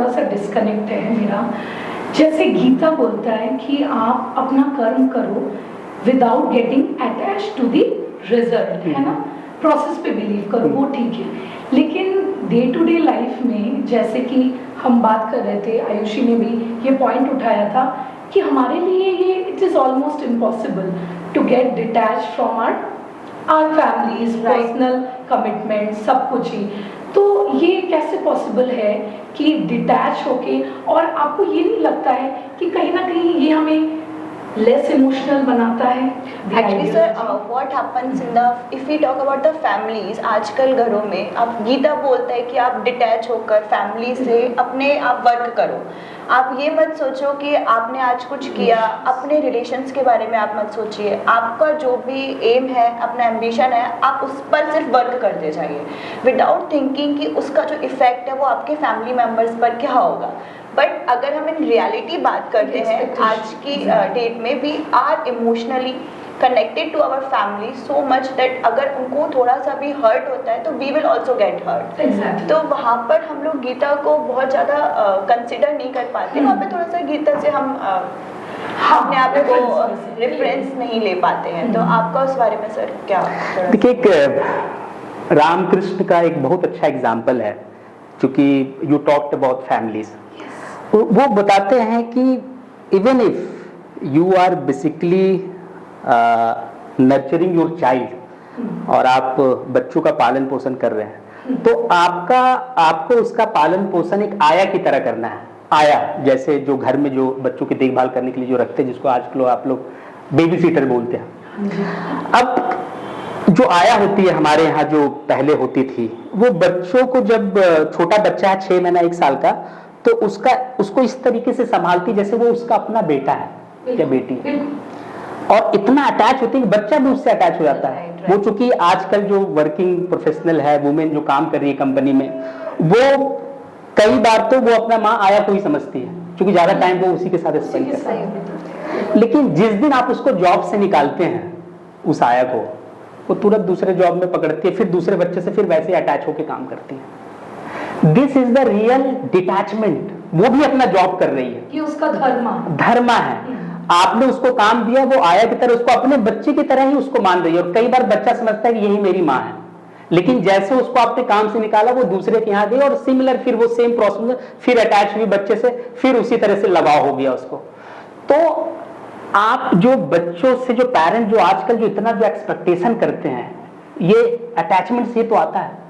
थोड़ा सा डिस्कनेक्ट है मेरा। जैसे गीता बोलता है कि आप अपना कर्म करो without getting attach to the result, है ना, प्रोसेस पे बिलीव करो, वो ठीक है। लेकिन डे टू डे लाइफ में जैसे कि हम बात कर रहे थे, आयुषी ने भी ये पॉइंट उठाया था कि हमारे लिए ये it is almost impossible to get detach from our families, personal commitment, सब कुछ ही। तो ये कैसे पॉसिबल है कि डिटैच होके, और आपको ये नहीं लगता है कि कहीं ना कहीं ये हमें लेस इमोशनल बनाता है? Actually sir, what happens in the, if we talk about the families, आजकल घरों में आप गीता बोलता है कि आप डिटैच होकर फैमिली से अपने आप वर्क करो। आप ये मत सोचो कि आपने आज कुछ किया, अपने रिलेशंस के बारे में आप मत सोचिए। आपका जो भी एम है, अपना एम्बिशन है, आप उस पर सिर्फ वर्क करते जाइए विदाउट थिंकिंग कि उसका जो इफेक्ट है वो आपके फैमिली मेम्बर्स पर क्या होगा। बट अगर हम इन रियलिटी बात करते हैं आज की डेट में, we are emotionally connected to our family so much that अगर उनको थोड़ा सा भी हर्ट होता है तो we will also get hurt. तो वहाँ पर हम लोग गीता को बहुत ज़्यादा कंसिडर नहीं कर पाते। वहाँ पे थोड़ा सा गीता से हम अपने आप को रेफरेंस नहीं ले पाते हैं। तो आपका उस बारे में सर क्या? देखिए, एक रामकृष्ण का एक बहुत अच्छा एग्जाम्पल है, चूँकि यू टॉक्ड अबाउट फैमिलीज। वो बताते हैं कि even if you are basically nurturing your child और आप बच्चों का पालन पोषण कर रहे हैं, तो आपको उसका पालन पोषण एक आया की तरह करना है। आया जैसे जो घर में जो बच्चों की देखभाल करने के लिए जो रखते हैं, जिसको आजकल आप लोग बेबी सीटर बोलते हैं। अब जो आया होती है हमारे यहाँ, जो पहले होती थी, वो बच्चों को, जब छोटा बच्चा है 6 महीना 1 साल का, तो उसको इस तरीके से संभालती जैसे वो उसका अपना बेटा है या बेटी है, और इतना अटैच होती है कि बच्चा भी उससे अटैच हो जाता है। वो चूंकि आजकल जो वर्किंग प्रोफेशनल है, वुमेन जो काम कर रही है कंपनी में, वो कई बार तो वो अपना माँ आया को ही समझती है, क्योंकि ज्यादा टाइम वो उसी के साथ स्पेंड करता है। लेकिन जिस दिन आप उसको जॉब से निकालते हैं, उस आया को, वो तुरंत दूसरे जॉब में पकड़ती है, फिर दूसरे बच्चे से फिर वैसे अटैच होकर काम करती है। This is the real detachment. वो भी अपना जॉब कर रही है, ये उसका धर्म है। आपने उसको काम दिया, वो आया की तरह उसको अपने बच्चे की तरह ही उसको मान रही है। और कई बार बच्चा समझता है कि यही मेरी माँ है, लेकिन जैसे उसको आपने काम से निकाला, वो दूसरे के यहाँ गई और सिमिलर फिर वो सेम प्रोसेस में फिर अटैच हुई बच्चे से, फिर उसी तरह से लगाव हो गया उसको। तो आप जो बच्चों से, जो पेरेंट जो आजकल जो इतना जो एक्सपेक्टेशन करते हैं, ये अटैचमेंट से तो आता है।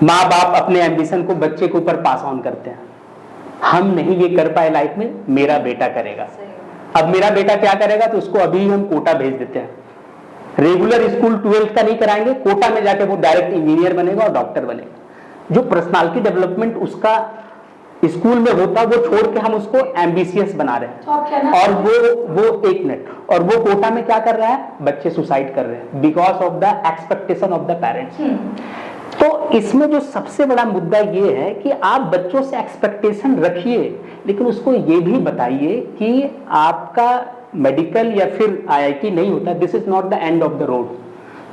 माँ बाप अपने एम्बिशन को बच्चे के ऊपर पास ऑन करते हैं। हम नहीं ये कर पाए लाइफ में, मेरा बेटा करेगा। अब मेरा बेटा क्या करेगा, तो उसको अभी हम कोटा भेज देते हैं। रेगुलर स्कूल 12th का नहीं कराएंगे, कोटा में जाके वो डायरेक्ट इंजीनियर बनेगा और डॉक्टर बनेगा। जो पर्सनालिटी डेवलपमेंट उसका स्कूल में होता, वो छोड़ के हम उसको एम्बिशियस बना रहे हैं। और वो 1 मिनट, और वो कोटा में क्या कर रहा है, बच्चे सुसाइड कर रहे हैं because of the expectation of the parents. तो इसमें जो सबसे बड़ा मुद्दा ये है कि आप बच्चों से एक्सपेक्टेशन रखिए, लेकिन उसको ये भी बताइए कि आपका मेडिकल या फिर आईआईटी नहीं होता, this is not the end of the road.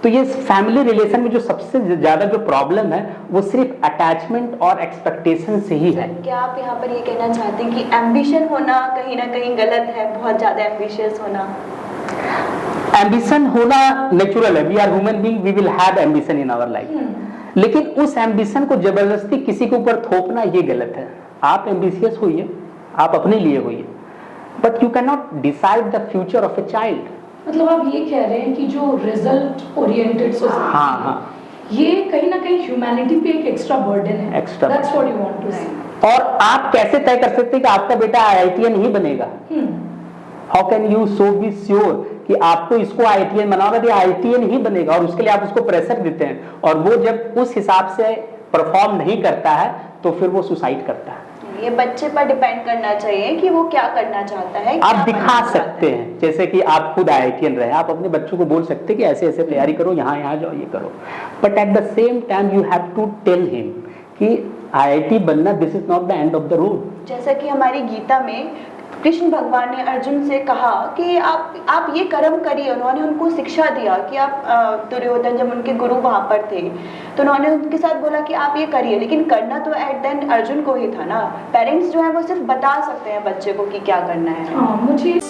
तो ये फैमिली रिलेशन में जो सबसे ज्यादा जो प्रॉब्लम है, वो सिर्फ अटैचमेंट और एक्सपेक्टेशन से ही है। क्या आप यहाँ पर ये कहना चाहते हैं कि एम्बिशन होना कहीं ना कहीं गलत है, बहुत ज्यादा एम्बिशियस होना? एम्बिशन होना नेचुरल है, we are human being, we will have ambition in our life. लेकिन उस एम्बिशन को जबरदस्ती किसी के ऊपर थोपना ये गलत है। आप एम्बिशियस होइए, आप अपने लिए होइए, but you can not decide the future of a child. मतलब आप ये कह रहे हैं कि जो रिजल्ट ओरिएंटेड सोसाइटी, हाँ, ये कहीं ना कहीं ह्यूमैनिटी पे एक एक्स्ट्रा बर्डन है। Extra, that's what you want to say. और आप कैसे तय कर सकते हैं कि आपका बेटा आईआईटीएन ही बनेगा? How can you so be sure कि आपको इसको आईआईटीएन बनाना, ये आईआईटीएन ही बनेगा? और उसके लिए आप उसको प्रेशर देते हैं, और वो जब उस हिसाब से परफॉर्म नहीं करता है, तो फिर वो सुसाइड करता है। ये बच्चे पर डिपेंड करना चाहिए कि वो क्या करना चाहता है। आप दिखा सकते हैं, जैसे कि आप खुद आईआईटीएन रहे, आप अपने बच्चों को बोल सकते हैं कि ऐसे ऐसे तैयारी करो, यहाँ यहाँ जाओ, ये karo, but at the same time you have to tell him कि IIT बनना this is not the end of the road। जैसा कि हमारी गीता में कृष्ण भगवान ने अर्जुन से कहा कि आप ये कर्म करिए। उन्होंने उनको शिक्षा दिया कि आप दुर्योधन जब उनके गुरु वहाँ पर थे तो उन्होंने उनके साथ बोला कि आप ये करिए, लेकिन करना तो एट द एंड अर्जुन को ही था ना। पेरेंट्स जो है वो सिर्फ बता सकते हैं बच्चे को कि क्या करना है। हाँ, मुझे